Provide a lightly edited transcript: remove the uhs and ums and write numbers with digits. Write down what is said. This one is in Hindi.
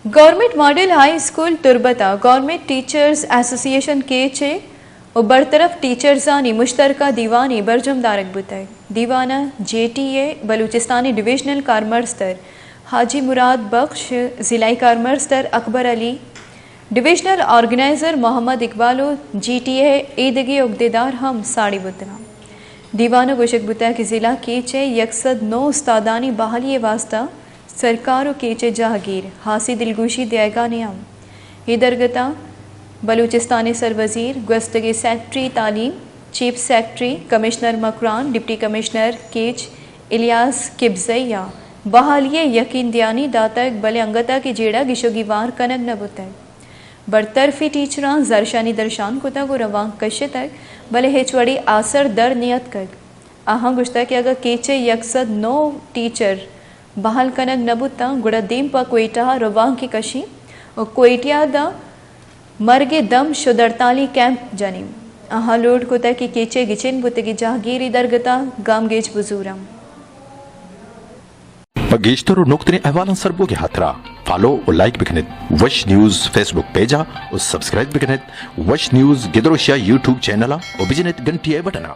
गवर्नमेंट मॉडल हाई स्कूल तुरबता गवर्नमेंट टीचर्स एसोसिएशन के चे और बरतरफ टीचर्सानी मुश्तरका दीवानी बरजम दारक बुताई दीवाना JTA बलूचिस्तानी डिविजनल कारमर्स्तर हाजी मुराद बख्श, ज़िलाई कारमर्स्तर Akbar Ali, divisional organiser Mohammad Iqbal GTA ईदगी उहदेदार हम साड़ी बुतना दीवाना गोशक बुता कि ज़िला केचे यकसद 9 उस्तादानी बहाली वास्ता सरकार केचे जहागीर हासी दिलगोशी देगा नियम हिदरगता बलूचिस्तानी सरवज़ीर गस्तगी सेक्रेटरी तालीम chief secretary commissioner Makran deputy commissioner केच इलियास किब्जैया बहालिए यकीन दियानी दातक बले अंगता की जेड़ा गिशोगीवार कनक न बुतक बरतरफी टीचरां जरशानी दर्शान कुता को रवांग कशे तक भले हेचवड़ी आसर दर नियत कर आहाँ गुश्ता कि अगर केचे यकसद 9 टीचर बहाल कनक नबुता गुड़ा दीम पा कोयटा रवांग की कशी और कोयटिया दा मर्गे दम शुदरताली कैंप जानी आहाँ लोड कुता कि केचे गिचेन बुते की जहागीरी दरगता गाम गेज बुजूरम गेश्तर नुक्तने अहवालन सरबो के हाथरा फॉलो और लाइक बिकनेत वश न्यूज़ फेसबुक पेजा और सब्सक्राइब बिकनेत वश न्यूज़ गिदरोशिया यूट्यूब चैनल और बिजनेत घंटिया बटना।